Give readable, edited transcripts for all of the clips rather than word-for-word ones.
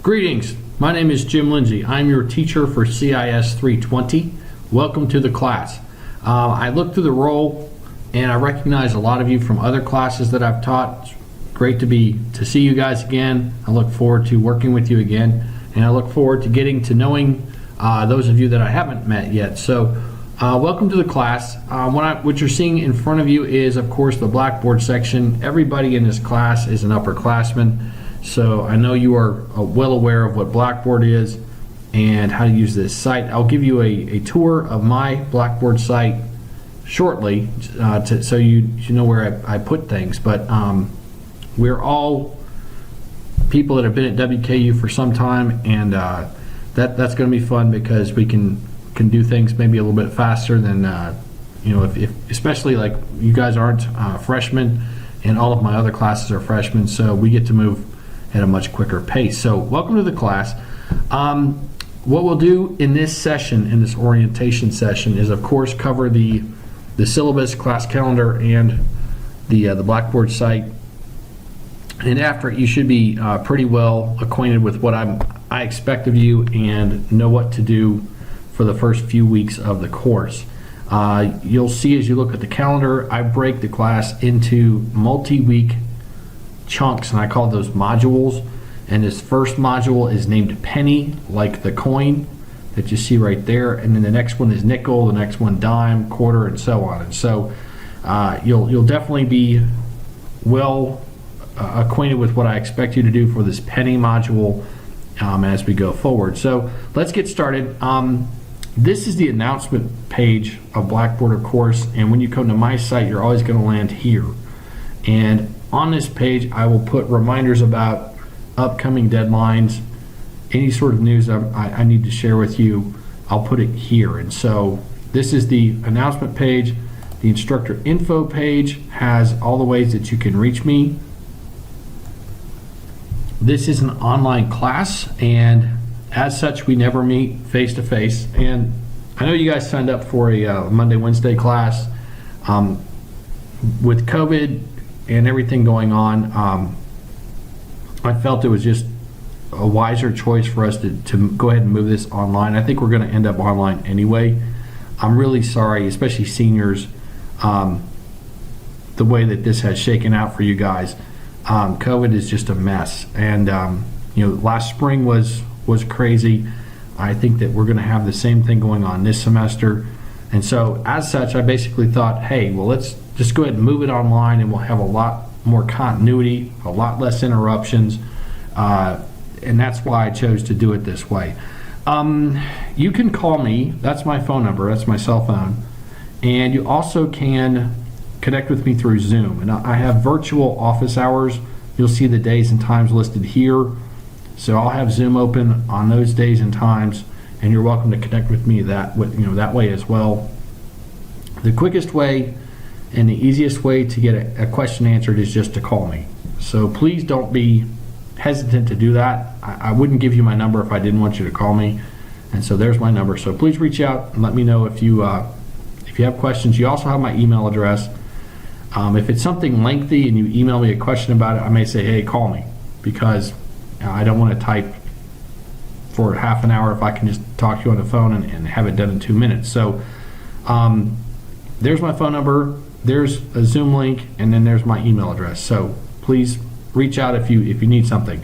Greetings, my name is Jim Lindsay. I'm your teacher for CIS 320. Welcome to the class. I looked through the roll and I recognize a lot of you from other classes that I've taught. It's great to see you guys again. I look forward to working with you again, and I look forward to getting to knowing those of you that I haven't met yet. So welcome to the class. What you're seeing in front of you is, of course, the Blackboard section. Everybody in this class is an upperclassman, so I know you are well aware of what Blackboard is and how to use this site. I'll give you a tour of my Blackboard site shortly, so you know where I put things. But we're all people that have been at WKU for some time, and that's going to be fun because we can do things maybe a little bit faster than if especially like you guys aren't freshmen, and all of my other classes are freshmen, so we get to move at a much quicker pace. So welcome to the class. What we'll do in this session, in this orientation session, is of course cover the syllabus, class calendar, and the Blackboard site. And after it, you should be pretty well acquainted with what I expect of you and know what to do for the first few weeks of the course. You'll see as you look at the calendar, I break the class into multi-week chunks, and I call those modules. And this first module is named penny, like the coin that you see right there, and then the next one is nickel, the next one dime, quarter, and so on. And so you'll definitely be well acquainted with what I expect you to do for this penny module as we go forward. So let's get started. This is the announcement page of Blackboard, of course, and when you come to my site, you're always going to land here. And on this page, I will put reminders about upcoming deadlines, any sort of news I need to share with you. I'll put it here. And so this is the announcement page. The instructor info page has all the ways that you can reach me. This is an online class, and as such, we never meet face to face. And I know you guys signed up for a Monday, Wednesday class. With COVID and everything going on, I felt it was just a wiser choice for us to go ahead and move this online. I think we're going to end up online anyway. I'm really sorry, especially seniors, the way that this has shaken out for you guys. COVID is just a mess, and last spring was crazy. I think that we're going to have the same thing going on this semester, and so as such, I basically thought, hey, well, let's just go ahead and move it online, and we'll have a lot more continuity, a lot less interruptions, and that's why I chose to do it this way. You can call me. That's my phone number. That's my cell phone, and you also can connect with me through Zoom. And I have virtual office hours. You'll see the days and times listed here. So I'll have Zoom open on those days and times, and you're welcome to connect with me that way as well. The quickest way and the easiest way to get a question answered is just to call me. So please don't be hesitant to do that. I wouldn't give you my number if I didn't want you to call me. And so there's my number. So please reach out and let me know if you have questions. You also have my email address. If it's something lengthy and you email me a question about it, I may say, hey, call me, because I don't want to type for half an hour if I can just talk to you on the phone and have it done in 2 minutes. So there's my phone number, there's a Zoom link, and then there's my email address. So please reach out if you need something.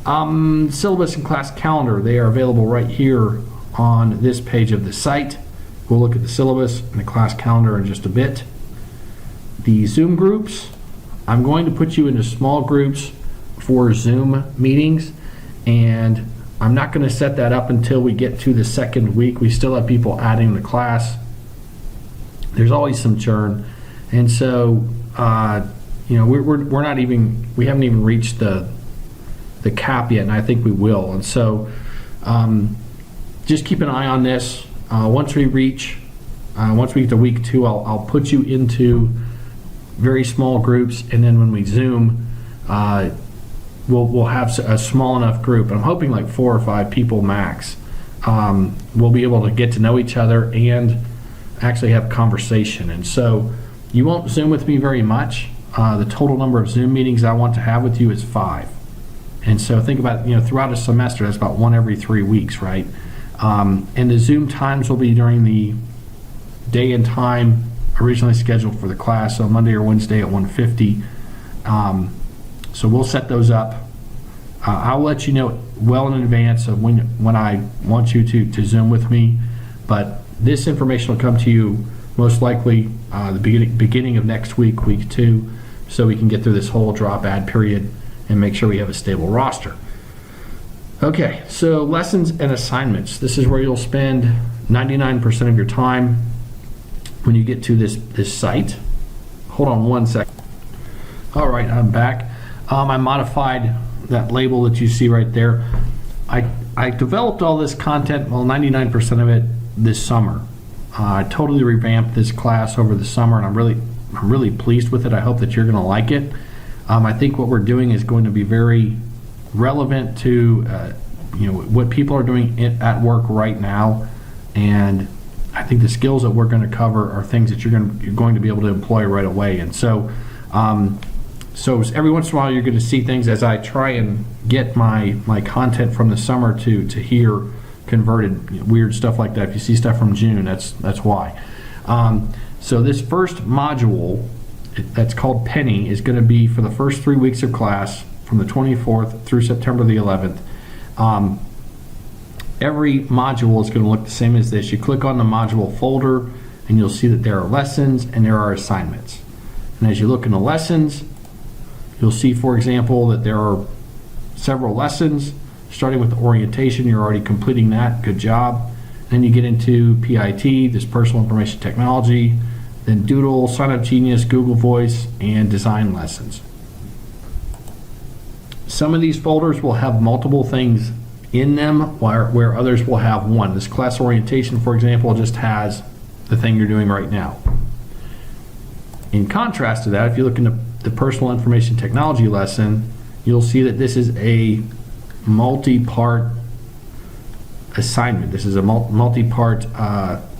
Syllabus and class calendar, they are available right here on this page of the site. We'll look at the syllabus and the class calendar in just a bit. The Zoom groups, I'm going to put you into small groups for Zoom meetings, and I'm not going to set that up until we get to the second week. We still have people adding the class. There's always some churn, and so we haven't even reached the cap yet, and I think we will. And so just keep an eye on this. Once we get to week 2, I'll put you into very small groups, and then when we Zoom, we'll have a small enough group. I'm hoping like 4 or 5 people max. We'll be able to get to know each other and actually have conversation. And so you won't Zoom with me very much. The total number of Zoom meetings I want to have with you is 5. And so think about, throughout a semester, that's about 1 every 3 weeks, right? And the Zoom times will be during the day and time originally scheduled for the class, so Monday or Wednesday at 1:50. So we'll set those up. I'll let you know well in advance of when I want you to Zoom with me, but this information will come to you most likely the beginning of next week, week 2, so we can get through this whole drop add period and make sure we have a stable roster. Okay, so lessons and assignments. This is where you'll spend 99% of your time when you get to this site. Hold on one second. All right, I'm back. I modified that label that you see right there. I developed all this content, well, 99% of it this summer. I totally revamped this class over the summer, and I'm really pleased with it. I hope that you're going to like it. I think what we're doing is going to be very relevant to what people are doing at work right now, and I think the skills that we're going to cover are things that you're going to be able to employ right away. And so every once in a while you're going to see things as I try and get my content from the summer to here converted, weird stuff like that. If you see stuff from June, that's why. So this first module that's called Penny is going to be for the first 3 weeks of class from the 24th through September the 11th. Every module is going to look the same as this. You click on the module folder and you'll see that there are lessons and there are assignments. And as you look in the lessons, you'll see, for example, that there are several lessons. Starting with the orientation, you're already completing that. Good job. Then you get into PIT, this personal information technology, then Doodle, Sign Up Genius, Google Voice, and design lessons. Some of these folders will have multiple things in them, where others will have one. This class orientation, for example, just has the thing you're doing right now. In contrast to that, if you look into the personal information technology lesson, you'll see that this is a multi-part assignment. This is a multi-part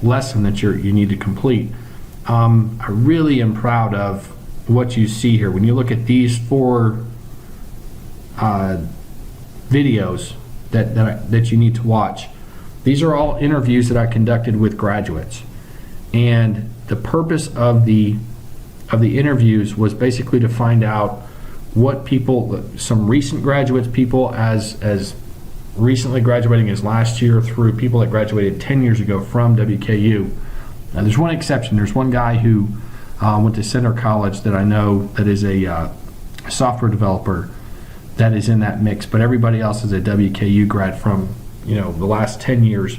lesson that you need to complete. I really am proud of what you see here. When you look at these 4 videos that you need to watch, these are all interviews that I conducted with graduates, and the purpose of the interviews was basically to find out what people, some recent graduates, people as recently graduating as last year, through people that graduated 10 years ago from WKU. Now, there's one exception. There's one guy who went to Center College that I know that is a software developer that is in that mix, but everybody else is a WKU grad from the last 10 years.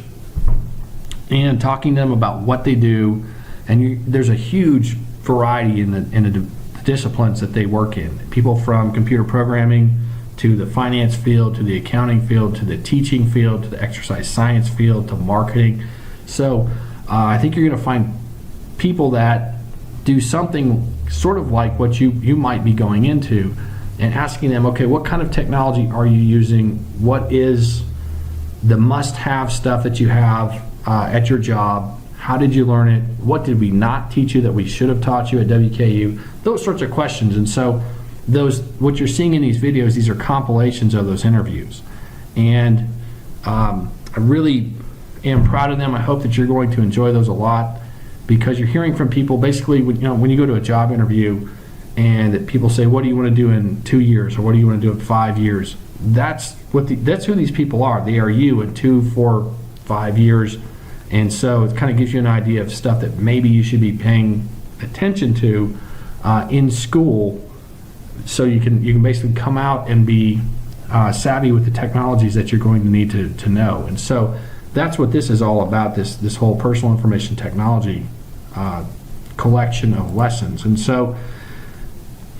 And talking to them about what they do, and there's a huge variety in the disciplines that they work in. People from computer programming to the finance field, to the accounting field, to the teaching field, to the exercise science field, to marketing. So I think you're going to find people that do something sort of like what you might be going into, and asking them, okay, what kind of technology are you using? What is the must-have stuff that you have at your job? How did you learn it? What did we not teach you that we should have taught you at WKU? Those sorts of questions. And so what you're seeing in these videos, these are compilations of those interviews. And I really am proud of them. I hope that you're going to enjoy those a lot, because you're hearing from people basically, when you go to a job interview and that people say, what do you want to do in 2 years, or what do you want to do in 5 years? That's who these people are. They are you in 2, 4, 5 years. And so it kind of gives you an idea of stuff that maybe you should be paying attention to in school, so you can basically come out and be savvy with the technologies that you're going to need to know. And so that's what this is all about, this whole personal information technology collection of lessons. And so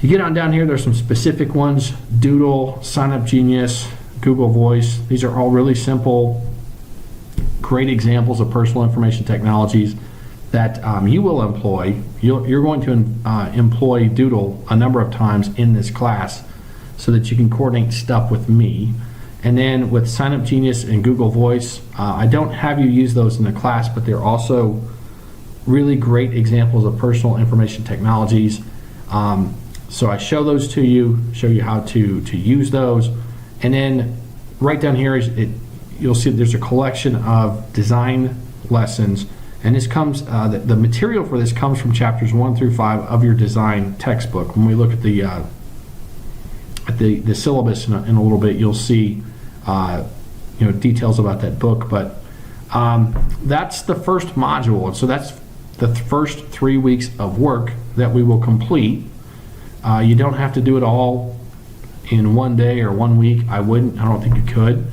you get on down here, there's some specific ones: Doodle, Sign Up Genius, Google Voice. These are all really simple, great examples of personal information technologies that you will employ. You're going to employ Doodle a number of times in this class so that you can coordinate stuff with me. And then with Sign Up Genius and Google Voice, I don't have you use those in the class, but they're also really great examples of personal information technologies. So I show those to you, show you how to use those, And then right down here you'll see there's a collection of design lessons, and this comes the material for this comes from chapters 1 through 5 of your design textbook. When we look at the syllabus in a little bit, you'll see details about that book. But that's the first module, and so that's the first 3 weeks of work that we will complete. You don't have to do it all in one day or 1 week. I don't think you could.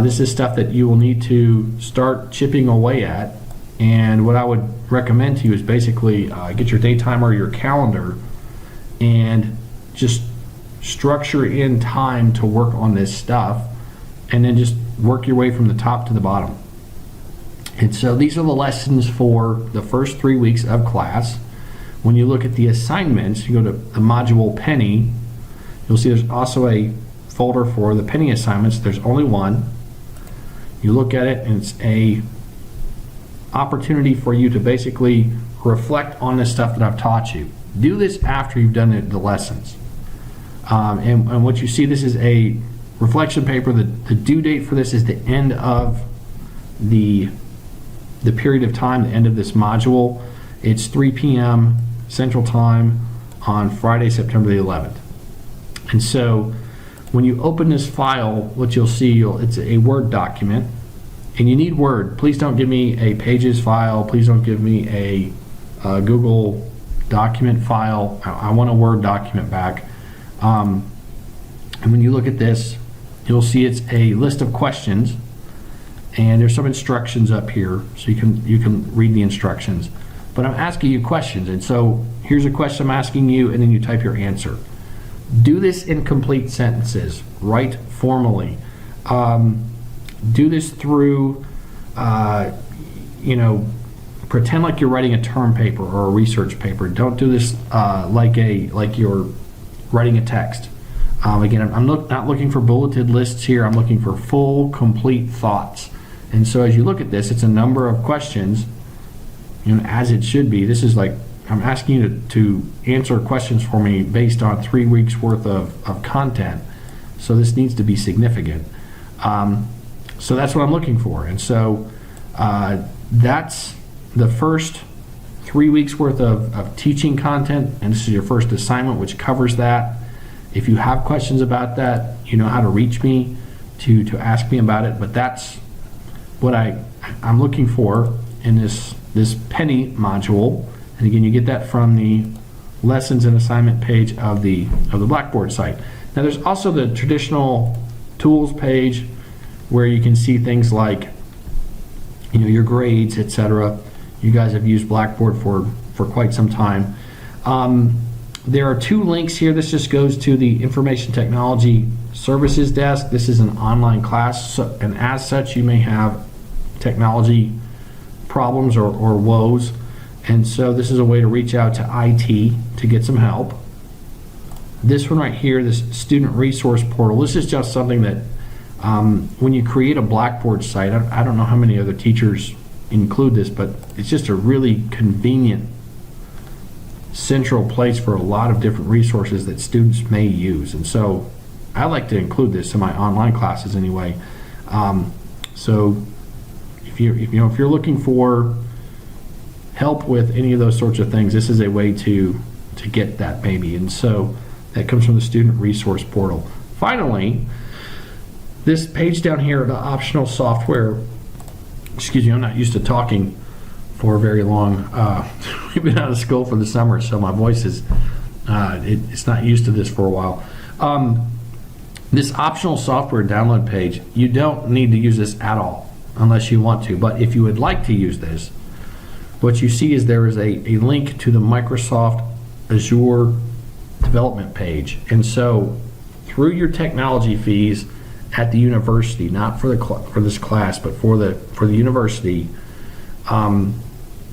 This is stuff that you will need to start chipping away at, and what I would recommend to you is basically get your day timer, your calendar, and just structure in time to work on this stuff, and then just work your way from the top to the bottom. And so these are the lessons for the first 3 weeks of class. When you look at the assignments, you go to the module Penny, you'll see there's also a folder for the Penny assignments. There's only one. You look at it and it's a opportunity for you to basically reflect on the stuff that I've taught you. Do this after you've done the lessons. And what you see, this is a reflection paper. The due date for this is the end of the period of time, the end of this module. It's 3 p.m. Central Time on Friday, September the 11th. And so when you open this file, what you'll see, it's a Word document, and you need Word. Please don't give me a Pages file. Please don't give me a Google document file. I want a Word document back. And when you look at this, you'll see it's a list of questions, and there's some instructions up here, so you can read the instructions. But I'm asking you questions, and so here's a question I'm asking you, and then you type your answer. Do this in complete sentences. Write formally. Do this through, pretend like you're writing a term paper or a research paper. Don't do this like you're writing a text. Again, I'm not looking for bulleted lists here. I'm looking for full, complete thoughts. And so as you look at this, it's a number of questions, as it should be. This is like, I'm asking you to answer questions for me based on 3 weeks worth of content. So this needs to be significant. So that's what I'm looking for. And so that's the first 3 weeks worth of teaching content, and this is your first assignment, which covers that. If you have questions about that, you know how to reach me to ask me about it. But that's what I'm looking for in this Penny module. And again, you get that from the lessons and assignment page of the Blackboard site. Now there's also the traditional tools page where you can see things like your grades, etc. You guys have used Blackboard for quite some time. There are 2 links here. This just goes to the Information Technology Services desk. This is an online class, and as such you may have technology problems or woes. And so this is a way to reach out to IT to get some help. This one right here, this student resource portal, this is just something that when you create a Blackboard site, I don't know how many other teachers include this, but it's just a really convenient central place for a lot of different resources that students may use. And so I like to include this in my online classes anyway. So if you're looking for help with any of those sorts of things, this is a way to get that maybe. And so that comes from the student resource portal. Finally, this page down here, the optional software, excuse me, I'm not used to talking for very long. We've been out of school for the summer, so my voice is it's not used to this for a while. This optional software download page, you don't need to use this at all unless you want to. But if you would like to use this, what you see is there is a link to the Microsoft Azure development page. And so through your technology fees at the university, not for this class, but for the university,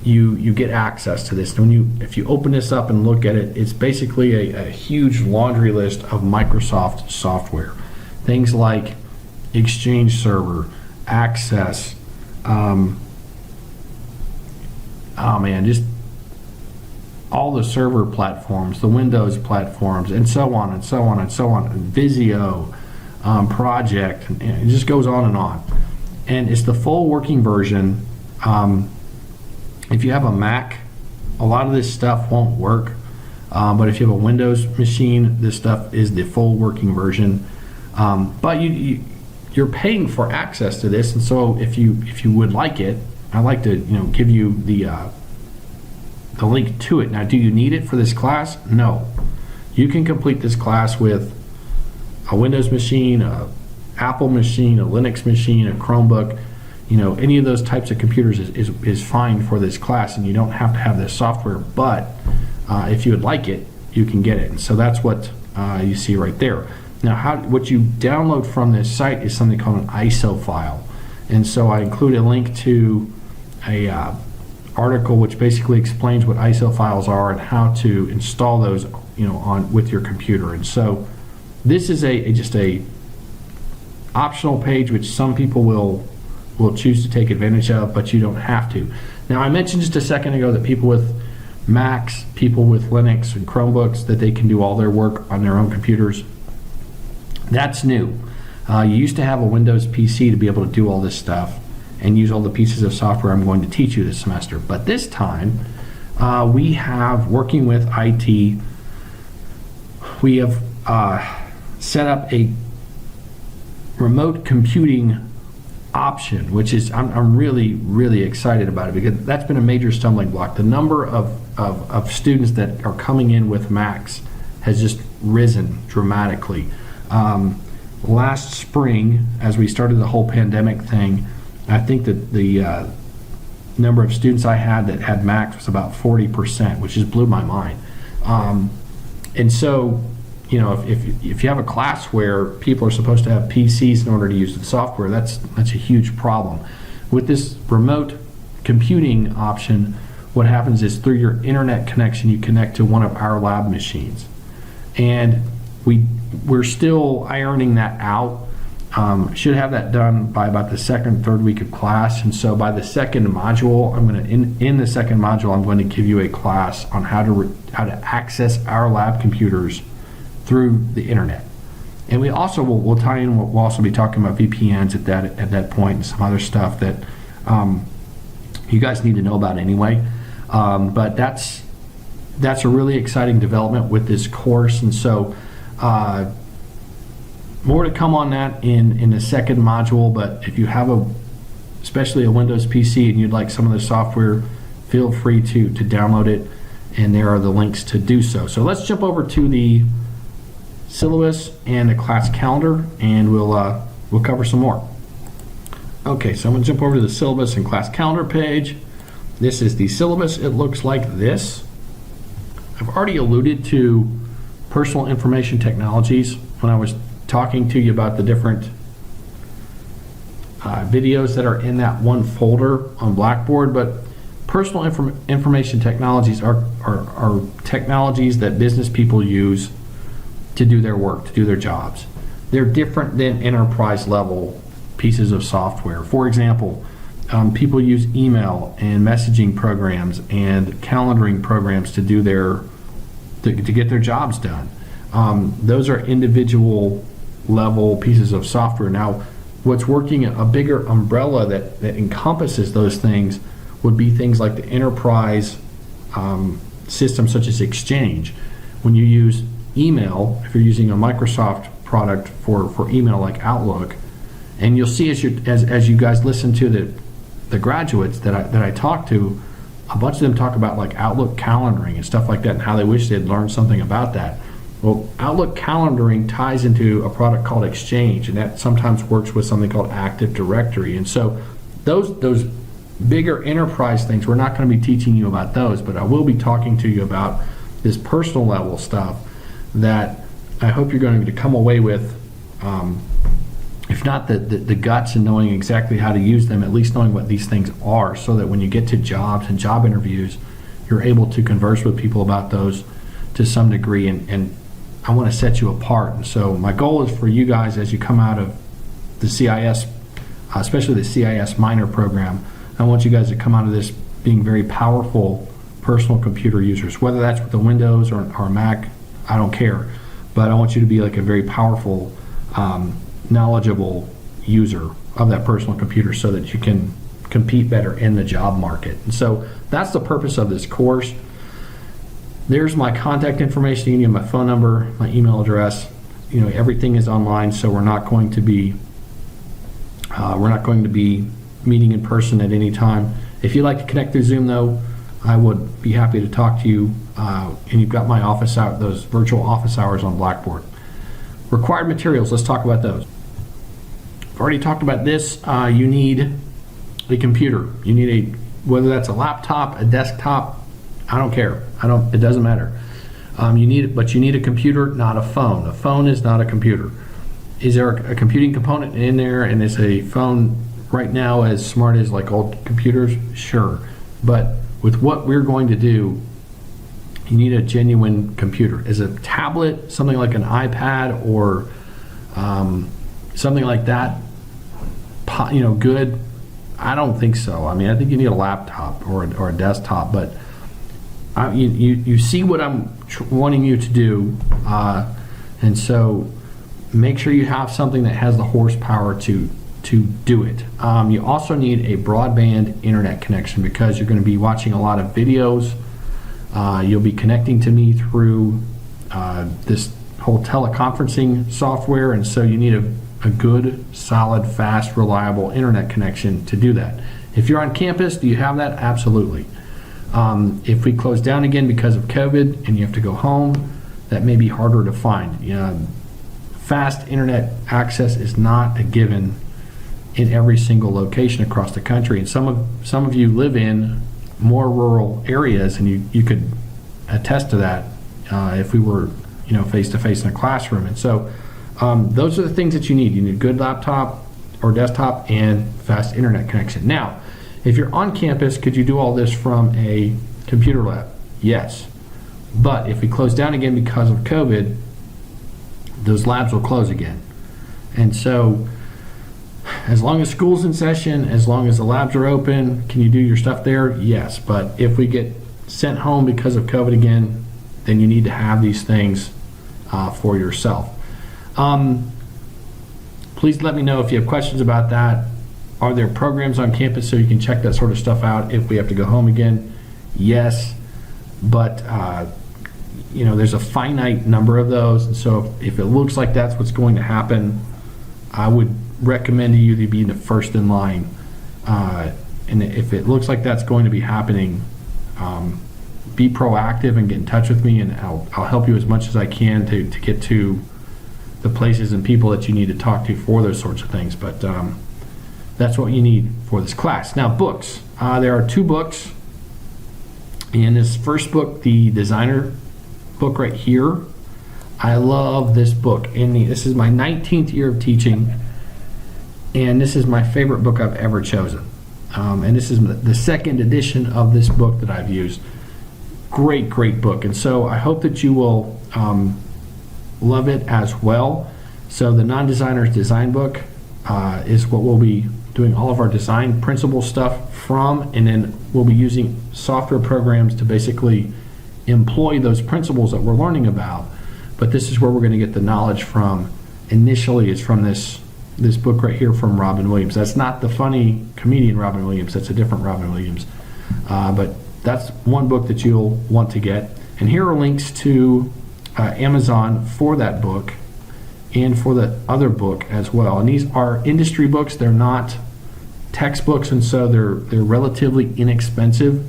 you get access to this. And if you open this up and look at it, it's basically a huge laundry list of Microsoft software. Things like Exchange Server, Access, just all the server platforms, the Windows platforms, and so on and so on and so on. Visio, project, and it just goes on and on. And it's the full working version. If you have a Mac, a lot of this stuff won't work. But if you have a Windows machine, this stuff is the full working version. But you're paying for access to this, and so if you would like it, I'd like to give you the link to it. Now, do you need it for this class? No. You can complete this class with a Windows machine, a Apple machine, a Linux machine, a Chromebook. Any of those types of computers is fine for this class, and you don't have to have this software. But if you would like it, you can get it. And so that's what you see right there. Now, what you download from this site is something called an ISO file. And so I include a link to a article which basically explains what ISO files are and how to install those with your computer. And so this is just a optional page which some people will choose to take advantage of, but you don't have to. Now, I mentioned just a second ago that people with Macs, people with Linux and Chromebooks, that they can do all their work on their own computers. That's new. You used to have a Windows PC to be able to do all this stuff and use all the pieces of software I'm going to teach you this semester. But this time, we have, working with IT, we have set up a remote computing option, which is, I'm really, really excited about it, because that's been a major stumbling block. The number of students that are coming in with Macs has just risen dramatically. Last spring, as we started the whole pandemic thing, I think that the number of students I had that had Macs was about 40%, which just blew my mind. And so, if you have a class where people are supposed to have PCs in order to use the software, that's a huge problem. With this remote computing option, what happens is through your internet connection, you connect to one of our lab machines. And we're still ironing that out. Should have that done by about the second, third week of class. And so by the second module, in the second module, I'm going to give you a class on how to access our lab computers through the internet. And we also will tie in. We'll also be talking about VPNs at that point, and some other stuff that you guys need to know about anyway. But that's a really exciting development with this course, and so. More to come on that in the second module, but if you have especially a Windows PC and you'd like some of the software, feel free to download it, and there are the links to do so. So let's jump over to the syllabus and the class calendar, and we'll cover some more. Okay, so I'm going to jump over to the syllabus and class calendar page. This is the syllabus. It looks like this. I've already alluded to personal information technologies when I was talking to you about the different videos that are in that one folder on Blackboard. But personal information technologies are technologies that business people use to do their work, to do their jobs. They're different than enterprise level pieces of software. For example, people use email and messaging programs and calendaring programs to do to get their jobs done. Those are individual level pieces of software. Now, what's working a bigger umbrella that encompasses those things would be things like the enterprise systems such as Exchange. When you use email, if you're using a Microsoft product for email like Outlook, and you'll see as you guys listen to the graduates that I talk to, a bunch of them talk about like Outlook calendaring and stuff like that, and how they wish they'd learned something about that. Well, Outlook calendaring ties into a product called Exchange, and that sometimes works with something called Active Directory. And so those bigger enterprise things, we're not going to be teaching you about those, but I will be talking to you about this personal level stuff that I hope you're going to come away with, if not the guts and knowing exactly how to use them, at least knowing what these things are, so that when you get to jobs and job interviews, you're able to converse with people about those to some degree, and I want to set you apart. And so my goal is for you guys, as you come out of the CIS, especially the CIS minor program, I want you guys to come out of this being very powerful personal computer users, whether that's with a Windows or a Mac, I don't care. But I want you to be like a very powerful knowledgeable user of that personal computer so that you can compete better in the job market. And so that's the purpose of this course. There's my contact information. You can get my phone number, my email address. Everything is online, so we're not going to be meeting in person at any time. If you'd like to connect through Zoom, though, I would be happy to talk to you. And you've got my office out, those virtual office hours on Blackboard. Required materials. Let's talk about those. I've already talked about this. You need a computer. You need whether that's a laptop, a desktop. I don't care. It doesn't matter. You need a computer, not a phone. A phone is not a computer. Is there a computing component in there, and is a phone right now as smart as like old computers? Sure. But with what we're going to do, you need a genuine computer. Is a tablet, something like an iPad or something like that, good? I don't think so. I think you need a laptop or a desktop, but you see what I'm wanting you to do, and so make sure you have something that has the horsepower to do it. You also need a broadband internet connection because you're going to be watching a lot of videos. You'll be connecting to me through this whole teleconferencing software, and so you need a good, solid, fast, reliable internet connection to do that. If you're on campus, do you have that? Absolutely. If we close down again because of COVID and you have to go home, that may be harder to find. Fast internet access is not a given in every single location across the country, and some of you live in more rural areas, and you could attest to that if we were face to face in a classroom. And so those are the things that you need. You need a good laptop or desktop and fast internet connection. Now, if you're on campus, could you do all this from a computer lab? Yes. But if we close down again because of COVID, those labs will close again. And so as long as school's in session, as long as the labs are open, can you do your stuff there? Yes. But if we get sent home because of COVID again, then you need to have these things for yourself. Please let me know if you have questions about that. Are there programs on campus so you can check that sort of stuff out if we have to go home again? Yes, but there's a finite number of those, and so if it looks like that's what's going to happen, I would recommend to you to be the first in line. And if it looks like that's going to be happening, be proactive and get in touch with me, and I'll help you as much as I can to get to the places and people that you need to talk to for those sorts of things. But that's what you need for this class. Now, books. There are 2 books. And this first book, the designer book right here, I love this book. And this is my 19th year of teaching, and this is my favorite book I've ever chosen. And this is the second edition of this book that I've used. Great, great book. And so I hope that you will love it as well. So the non-designer's design book is what we'll be doing all of our design principle stuff from, and then we'll be using software programs to basically employ those principles that we're learning about. But this is where we're going to get the knowledge from. Initially, it's from this book right here from Robin Williams. That's not the funny comedian Robin Williams. That's a different Robin Williams. But that's one book that you'll want to get. And here are links to Amazon for that book and for the other book as well. And these are industry books. They're not textbooks, and so they're relatively inexpensive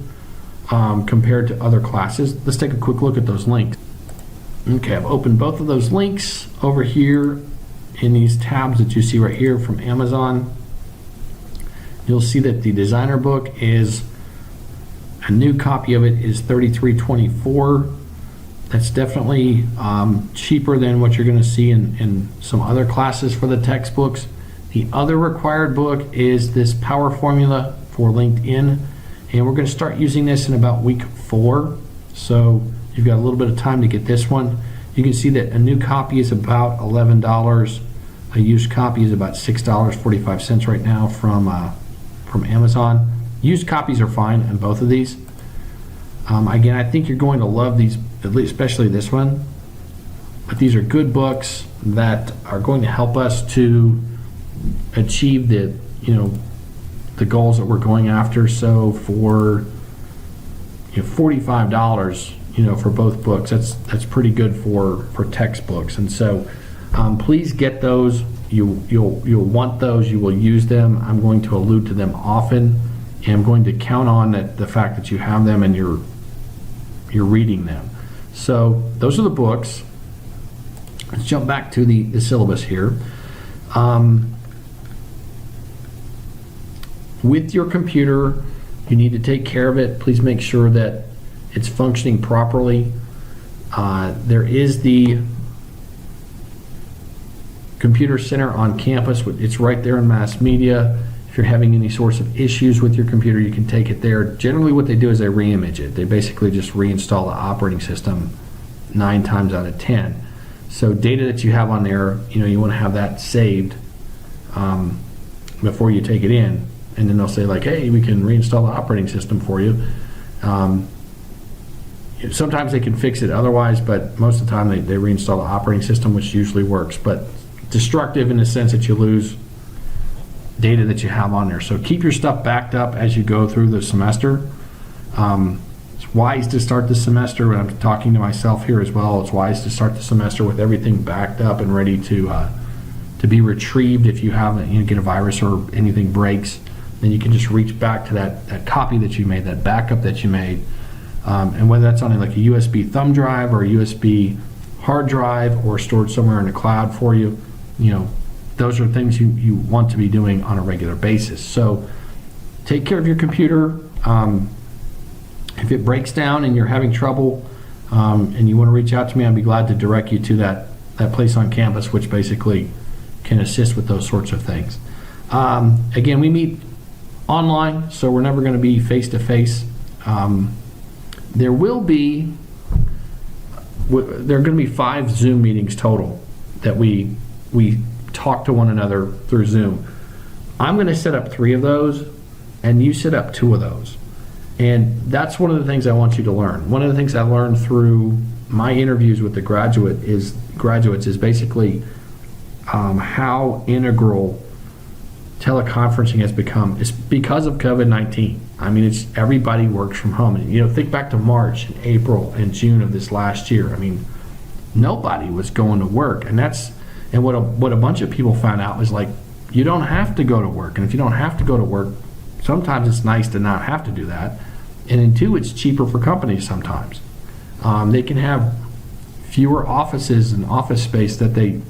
compared to other classes. Let's take a quick look at those links. Okay, I've opened both of those links over here in these tabs that you see right here from Amazon. You'll see that the designer book is, a new copy of it is $33.24. That's definitely cheaper than what you're going to see in some other classes for the textbooks. The other required book is this Power Formula for LinkedIn, and we're going to start using this in about week 4. So you've got a little bit of time to get this one. You can see that a new copy is about $11. A used copy is about $6.45 right now from Amazon. Used copies are fine in both of these. Again, I think you're going to love these, especially this one. but these are good books that are going to help us to achieve the goals that we're going after. So for $45, for both books, that's pretty good for textbooks. And so please get those. You'll want those. You will use them. I'm going to allude to them often, and I'm going to count on the fact that you have them and you're reading them. So those are the books. Let's jump back to the syllabus here. With your computer, you need to take care of it. Please make sure that it's functioning properly. There is the Computer Center on campus. It's right there in mass media. If you're having any sorts of issues with your computer, you can take it there. Generally what they do is they re-image it. They basically just reinstall the operating system 9 times out of 10. So data that you have on there, you want to have that saved before you take it in. And then they'll say like, hey, we can reinstall the operating system for you. Sometimes they can fix it otherwise, but most of the time they reinstall the operating system, which usually works. But destructive in the sense that you lose data that you have on there. So keep your stuff backed up as you go through the semester. It's wise to start the semester, and I'm talking to myself here as well, it's wise to start the semester with everything backed up and ready to be retrieved if you have get a virus or anything breaks. Then you can just reach back to that copy that you made, that backup that you made, and whether that's on like a USB thumb drive or a USB hard drive or stored somewhere in the cloud for you, those are things you want to be doing on a regular basis. So take care of your computer. If it breaks down and you're having trouble and you want to reach out to me, I'd be glad to direct you to that place on campus, which basically can assist with those sorts of things. Again, we meet online, so we're never going to be face-to-face. There are going to be 5 Zoom meetings total that we talk to one another through Zoom. I'm going to set up 3 of those, and you set up 2 of those. And that's one of the things I want you to learn. One of the things I learned through my interviews with the graduates is basically how integral teleconferencing has become. It's because of COVID-19. I mean, it's everybody works from home. And, think back to March and April and June of this last year. I mean, nobody was going to work, and what a bunch of people found out was like, you don't have to go to work, and if you don't have to go to work, sometimes it's nice to not have to do that. And then 2, it's cheaper for companies sometimes. They can have fewer offices and office space that they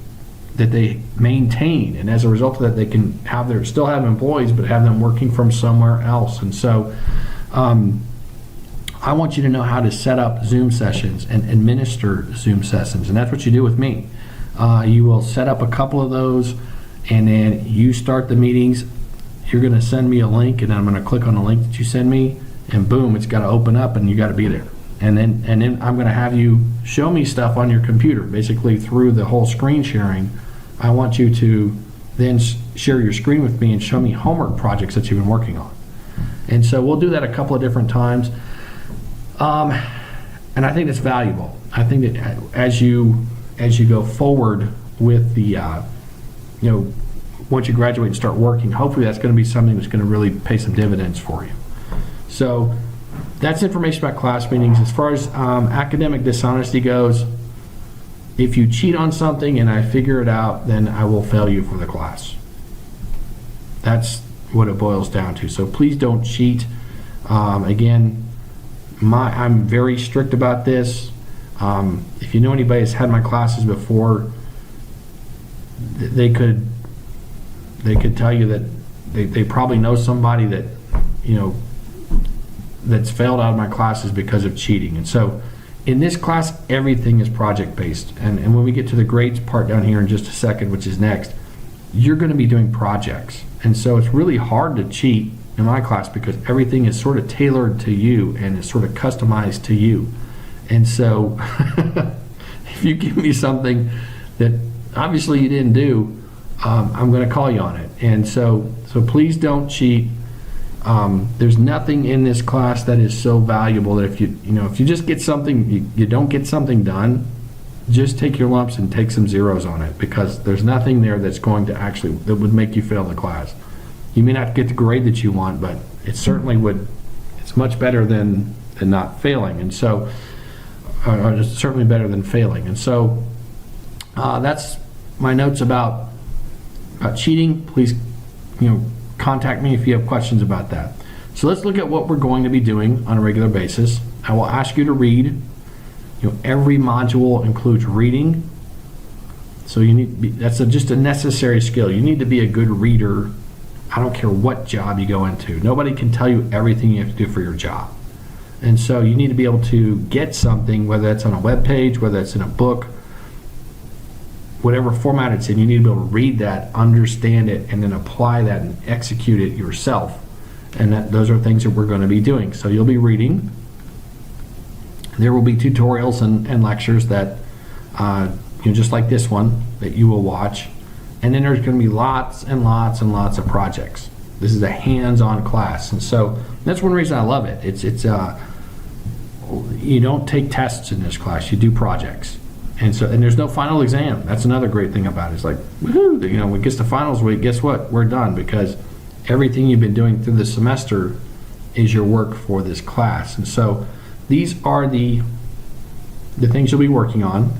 maintain, and as a result of that, they can still have employees, but have them working from somewhere else. And so I want you to know how to set up Zoom sessions and administer Zoom sessions, and that's what you do with me. You will set up a couple of those, and then you start the meetings. You're going to send me a link, and I'm going to click on the link that you send me, and boom, it's got to open up, and you got to be there. And then I'm going to have you show me stuff on your computer, basically through the whole screen sharing. I want you to then share your screen with me and show me homework projects that you've been working on. And so we'll do that a couple of different times. And I think it's valuable. I think that as you go forward with the, once you graduate and start working, hopefully that's going to be something that's going to really pay some dividends for you. So that's information about class meetings. As far as academic dishonesty goes, if you cheat on something and I figure it out, then I will fail you for the class. That's what it boils down to. So please don't cheat. Again, I'm very strict about this. If you know anybody that's had my classes before, they could tell you that they probably know somebody that that's failed out of my classes because of cheating. And so in this class, everything is project based, and when we get to the grades part down here in just a second, which is next, you're going to be doing projects. And so it's really hard to cheat in my class because everything is sort of tailored to you and is sort of customized to you. And so if you give me something that obviously you didn't do, I'm going to call you on it. And so please don't cheat. There's nothing in this class that is so valuable that if you just get something, you don't get something done, just take your lumps and take some zeros on it, because there's nothing there that's going to that would make you fail the class. You may not get the grade that you want, but it certainly would. It's much better than not failing, and so it's certainly better than failing. And so that's my notes about cheating. Please, contact me if you have questions about that. So let's look at what we're going to be doing on a regular basis. I will ask you to read. Every module includes reading, so you need to be, that's just a necessary skill. You need to be a good reader. I don't care what job you go into. Nobody can tell you everything you have to do for your job. And so you need to be able to get something, whether that's on a web page, whether it's in a book, whatever format it's in, you need to be able to read that, understand it, and then apply that and execute it yourself. And those are things that we're going to be doing. So you'll be reading. There will be tutorials and lectures that, just like this one, that you will watch. And then there's going to be lots and lots and lots of projects. This is a hands-on class, and so that's one reason I love it. It's you don't take tests in this class; you do projects, and there's no final exam. That's another great thing about it. It's like, woohoo! When it gets to finals week, guess what? We're done, because everything you've been doing through the semester is your work for this class, and so. These are the things you'll be working on.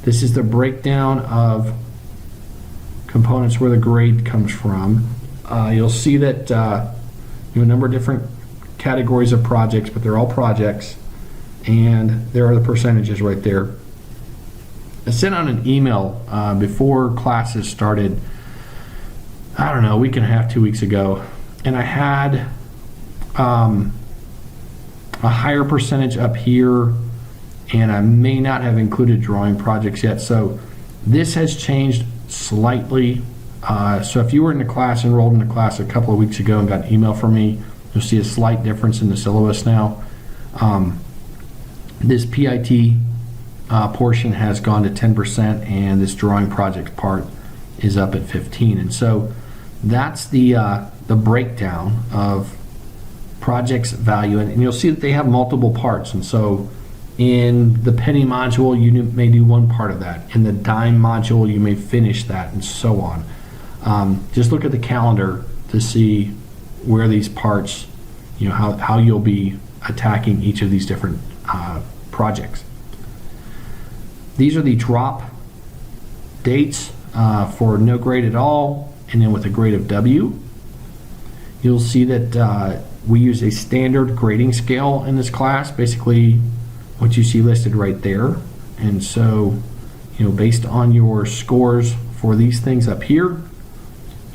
This is the breakdown of components where the grade comes from. You'll see that a number of different categories of projects, but they're all projects, and there are the percentages right there. I sent out an email before classes started, I don't know, a week and a half, 2 weeks ago, and I had a higher percentage up here, and I may not have included drawing projects yet. So this has changed slightly. So if you were in the class, enrolled in the class a couple of weeks ago and got an email from me, you'll see a slight difference in the syllabus now. This PIT portion has gone to 10%, and this drawing project part is up at 15%. And so that's the breakdown of project's value, and you'll see that they have multiple parts. And so in the penny module, you may do one part of that. In the dime module, you may finish that, and so on. Just look at the calendar to see where these parts, how you'll be attacking each of these different projects. These are the drop dates for no grade at all, and then with a grade of W. You'll see that we use a standard grading scale in this class, basically what you see listed right there. And so, based on your scores for these things up here,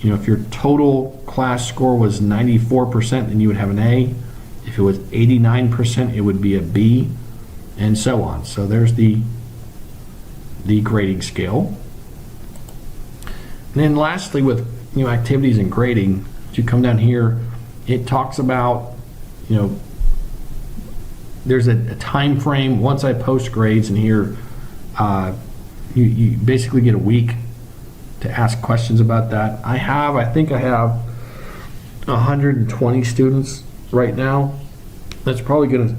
if your total class score was 94%, then you would have an A. If it was 89%, it would be a B, and so on. So there's the grading scale. And then lastly, with activities and grading, as you come down here, it talks about, there's a time frame. Once I post grades in here, you basically get a week to ask questions about that. I think I have 120 students right now. That's probably gonna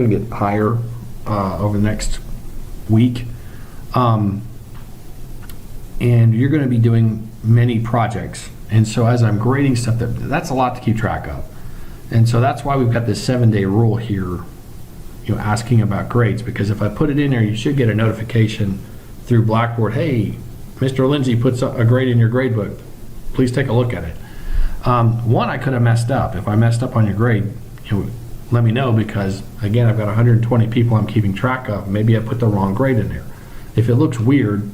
get higher over the next week. And you're going to be doing many projects. And so as I'm grading stuff, that's a lot to keep track of. And so that's why we've got this 7-day rule here, asking about grades, because if I put it in there, you should get a notification through Blackboard, hey, Mr. Lindsay puts a grade in your grade book. Please take a look at it. One, I could have messed up. If I messed up on your grade, let me know, because again, I've got 120 people I'm keeping track of. Maybe I put the wrong grade in there. If it looks weird,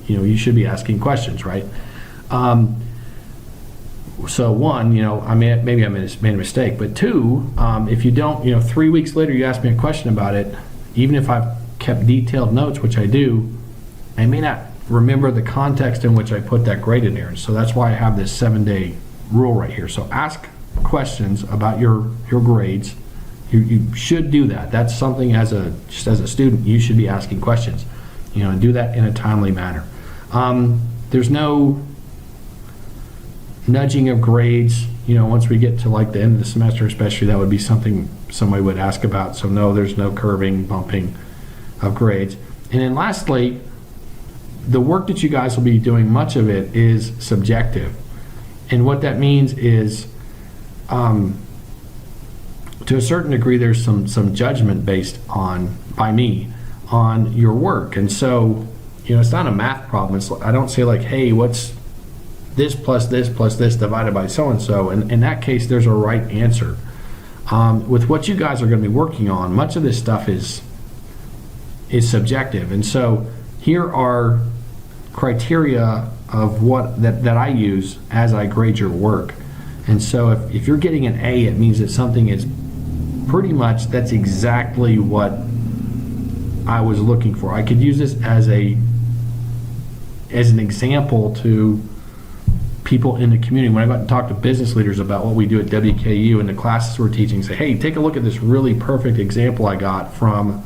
you should be asking questions, right? So one, maybe I made a mistake, but two, if you don't, 3 weeks later you ask me a question about it, even if I've kept detailed notes, which I do, I may not remember the context in which I put that grade in there. And so that's why I have this 7-day rule right here. So ask questions about your grades. You should do that. That's something just as a student, you should be asking questions, and do that in a timely manner. There's no nudging of grades, once we get to like the end of the semester, especially, that would be something somebody would ask about. So no, there's no curving, bumping of grades. And then lastly, the work that you guys will be doing, much of it is subjective. And what that means is, to a certain degree, there's some judgment based by me on your work. And so, it's not a math problem. I don't say like, hey, what's this plus this plus this divided by so-and-so. And in that case, there's a right answer. With what you guys are going to be working on, much of this stuff is subjective. And so here are criteria of what that I use as I grade your work. And so if you're getting an A, it means that something is pretty much, that's exactly what I was looking for. I could use this as an example to people in the community. When I go out and talk to business leaders about what we do at WKU and the classes we're teaching, say, hey, take a look at this really perfect example I got from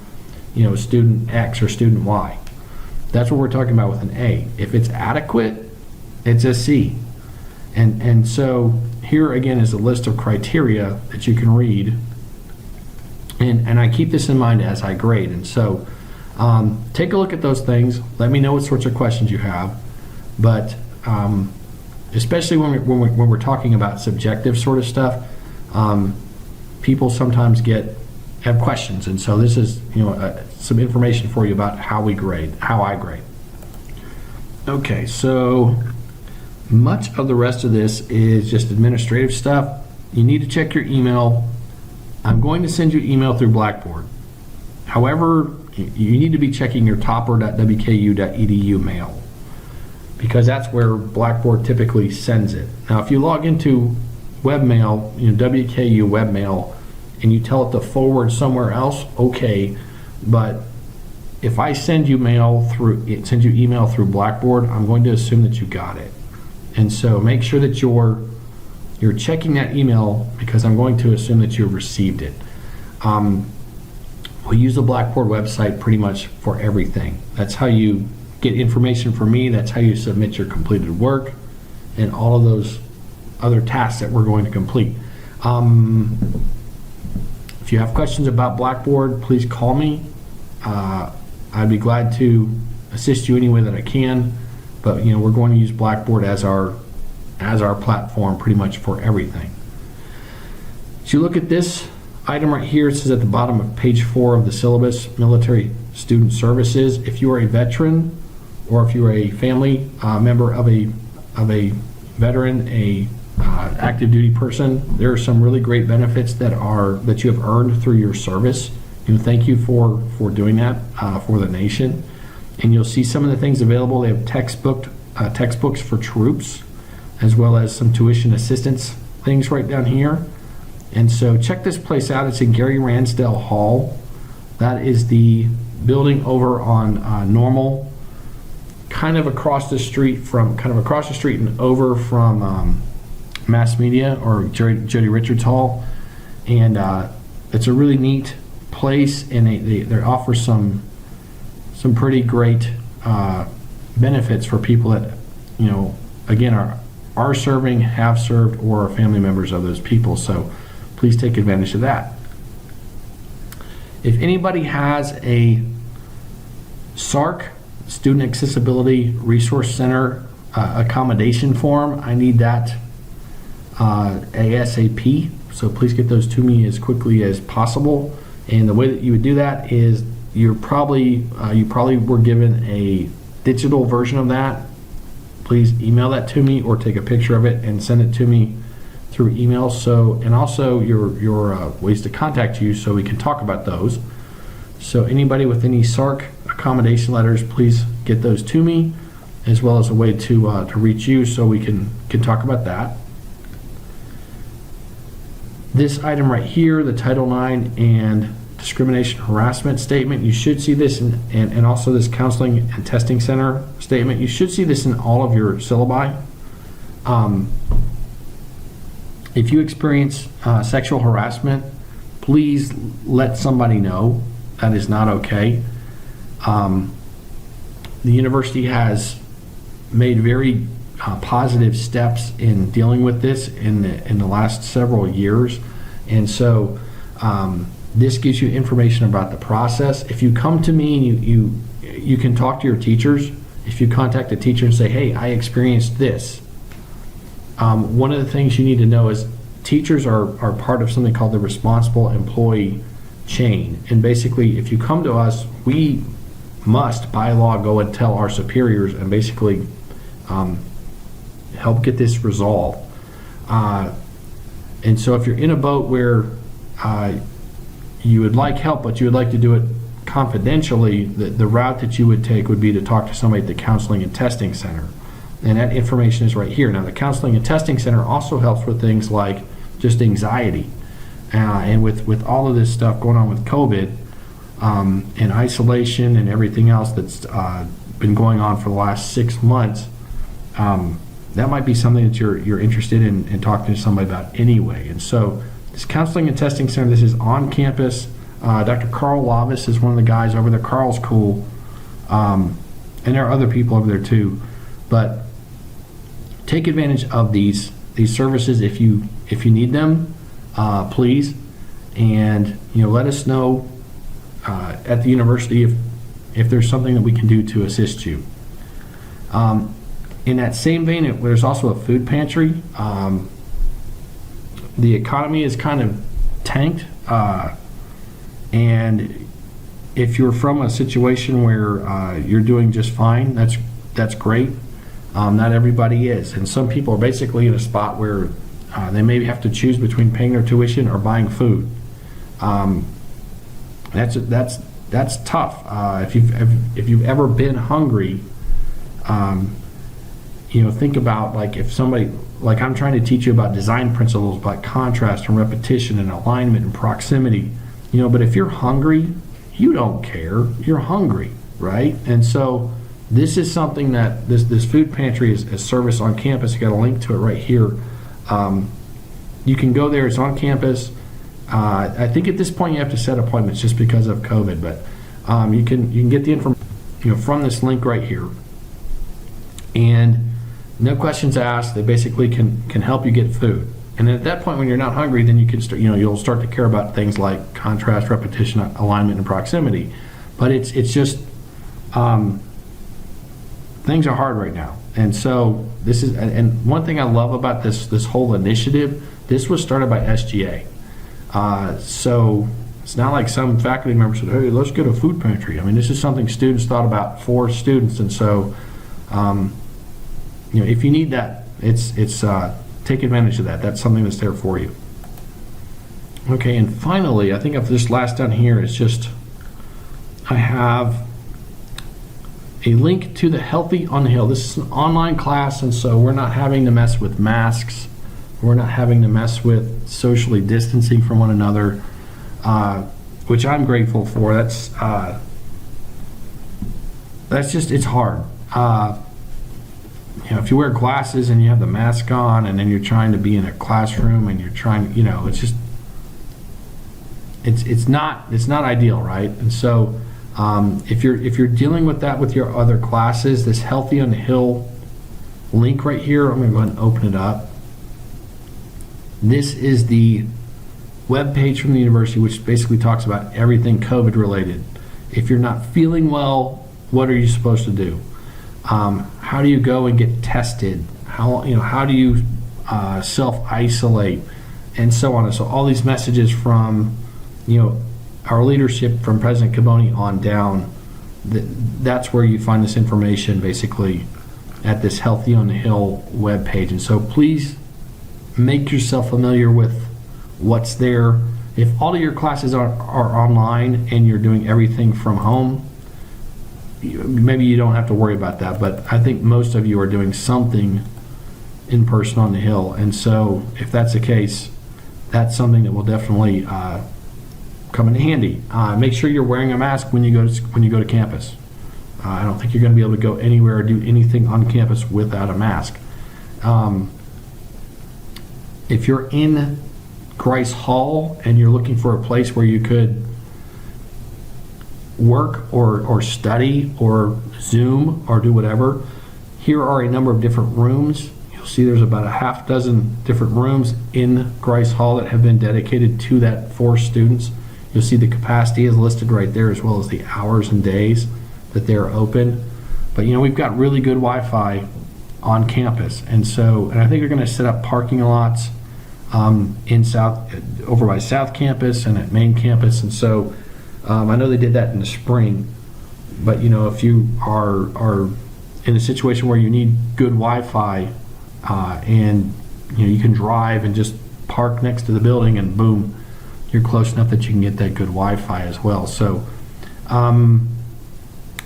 student X or student Y. That's what we're talking about with an A. If it's adequate, it's a C. And so here again is a list of criteria that you can read. And I keep this in mind as I grade. And so take a look at those things. Let me know what sorts of questions you have. But especially when we're talking about subjective sort of stuff, people sometimes have questions. And so this is some information for you about how I grade. Okay, so much of the rest of this is just administrative stuff. You need to check your email. I'm going to send you email through Blackboard. However, you need to be checking your topper.wku.edu mail, because that's where Blackboard typically sends it. Now, if you log into webmail, WKU webmail, and you tell it to forward somewhere else, okay. But if I send you email through Blackboard, I'm going to assume that you got it. And so make sure that you're checking that email, because I'm going to assume that you received it. We use the Blackboard website pretty much for everything. That's how you get information from me. That's how you submit your completed work and all of those other tasks that we're going to complete. If you have questions about Blackboard, please call me. I'd be glad to assist you any way that I can. But we're going to use Blackboard as our platform pretty much for everything. So you look at this item right here. It says at the bottom of page 4 of the syllabus, military student services. If you are a veteran, or if you are a family member of a veteran, a active duty person, there are some really great benefits that you have earned through your service. Thank you for doing that for the nation. And you'll see some of the things available. They have textbooks for troops, as well as some tuition assistance things right down here. And so check this place out. It's in Gary Ransdell Hall. That is the building over on Normal, kind of across the street and over from Mass Media or Jody Richards Hall. And it's a really neat place, and they offer some pretty great benefits for people that again are serving, have served, or are family members of those people. So please take advantage of that. If anybody has a SARC, Student Accessibility Resource Center accommodation form, I need that ASAP. So please get those to me as quickly as possible. And the way that you would do that is you probably were given a digital version of that. Please email that to me or take a picture of it and send it to me through email. And also your ways to contact you so we can talk about those. So anybody with any SARC accommodation letters, please get those to me, as well as a way to reach you so we can talk about that. This item right here, the Title IX and discrimination harassment statement, you should see this and also this counseling and testing center statement. You should see this in all of your syllabi. If you experience sexual harassment, please let somebody know. That is not okay. The university has made very positive steps in dealing with this in the last several years, and so this gives you information about the process. If you come to me and you can talk to your teachers. If you contact a teacher and say, hey, I experienced this. One of the things you need to know is teachers are part of something called the responsible employee chain. And basically, if you come to us, we must, by law, go and tell our superiors and basically help get this resolved. And so if you're in a boat where you would like help, but you would like to do it confidentially, the route that you would take would be to talk to somebody at the Counseling and Testing Center. And that information is right here. Now, the Counseling and Testing Center also helps with things like just anxiety. And with all of this stuff going on with COVID and isolation and everything else that's been going on for the last 6 months, that might be something that you're interested in talking to somebody about anyway. And so this Counseling and Testing Center, this is on campus. Dr. Carl Lavis is one of the guys over there. Carl's cool. And there are other people over there too. But take advantage of these services if you need them, please. And let us know at the university if there's something that we can do to assist you. In that same vein, there's also a food pantry. The economy is kind of tanked, and if you're from a situation where you're doing just fine, that's great. Not everybody is, and some people are basically in a spot where they maybe have to choose between paying their tuition or buying food. That's tough. If you've ever been hungry, think about, like, if somebody, like, I'm trying to teach you about design principles, about contrast and repetition and alignment and proximity, but if you're hungry, you don't care. You're hungry, right? And so this is something that this food pantry is a service on campus. You got a link to it right here. You can go there. It's on campus. I think at this point you have to set appointments just because of COVID, but you can get the information from this link right here. And no questions asked. They basically can help you get food. And at that point, when you're not hungry, then you can start. You'll start to care about things like contrast, repetition, alignment, and proximity. But it's just things are hard right now. And so this is. And one thing I love about this whole initiative, this was started by SGA. So it's not like some faculty member said, "Hey, let's get a food pantry." I mean, this is something students thought about for students, and so. If you need that, it's take advantage of that. That's something that's there for you. Okay, and finally, I think of this last down here is just, I have a link to the Healthy on the Hill. This is an online class, and so we're not having to mess with masks. We're not having to mess with socially distancing from one another, which I'm grateful for. That's just, it's hard. If you wear glasses and you have the mask on, and then you're trying to be in a classroom and you're trying, it's just, it's not ideal, right? And so if you're dealing with that with your other classes, this Healthy on the Hill link right here, I'm going to go ahead and open it up. This is the web page from the university, which basically talks about everything COVID related. If you're not feeling well, what are you supposed to do? How do you go and get tested? How do you self-isolate, and so on. And so all these messages from our leadership, from President Caboni on down, that's where you find this information basically at this Healthy on the Hill web page. And so please make yourself familiar with what's there. If all of your classes are online and you're doing everything from home, maybe you don't have to worry about that, but I think most of you are doing something in person on the Hill. And so if that's the case, that's something that will definitely come in handy. Make sure you're wearing a mask when you go to campus. I don't think you're going to be able to go anywhere or do anything on campus without a mask. If you're in Grice Hall and you're looking for a place where you could work or study or Zoom or do whatever, here are a number of different rooms. You'll see there's about a half dozen different rooms in Grice Hall that have been dedicated to that for students. You'll see the capacity is listed right there, as well as the hours and days. that they're open. But we've got really good Wi-Fi on campus, and I think they're going to set up parking lots over by South Campus and at Main Campus, and so I know they did that in the spring. But if you are in a situation where you need good Wi-Fi, and you can drive and just park next to the building, and boom, you're close enough that you can get that good Wi-Fi as well. So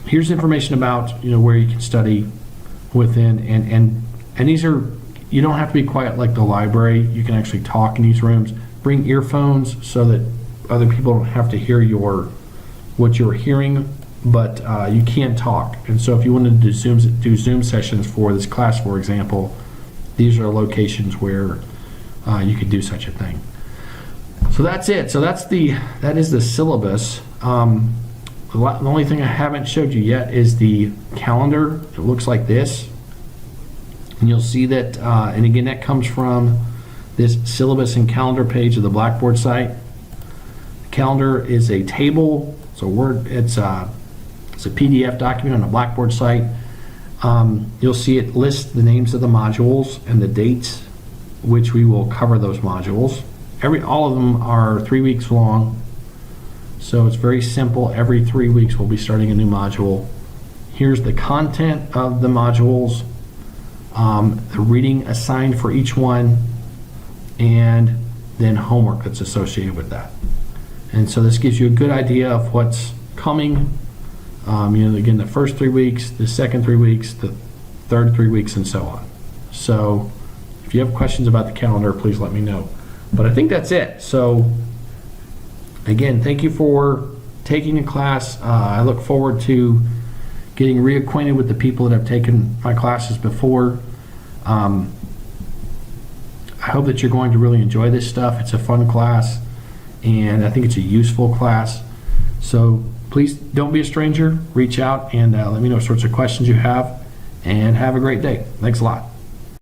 here's information about where you can study within, and these are, you don't have to be quiet like the library. You can actually talk in these rooms. Bring earphones so that other people don't have to hear what you're hearing, but you can't talk. And so if you wanted to do Zoom sessions for this class, for example, these are locations where you could do such a thing. So that's it. So that is the syllabus. The only thing I haven't showed you yet is the calendar. It looks like this. And you'll see that, and again, that comes from this syllabus and calendar page of the Blackboard site. The calendar is a table. It's a PDF document on the Blackboard site. You'll see it lists the names of the modules and the dates which we will cover those modules. All of them are 3 weeks long, so it's very simple. Every 3 weeks we'll be starting a new module. Here's the content of the modules, the reading assigned for each one, and then homework that's associated with that. And so this gives you a good idea of what's coming. Again, the first 3 weeks, the second 3 weeks, the third 3 weeks, and so on. So if you have questions about the calendar, please let me know. But I think that's it. So again, thank you for taking the class. I look forward to getting reacquainted with the people that have taken my classes before. I hope that you're going to really enjoy this stuff. It's a fun class, and I think it's a useful class. So please don't be a stranger. Reach out and let me know what sorts of questions you have, and have a great day. Thanks a lot.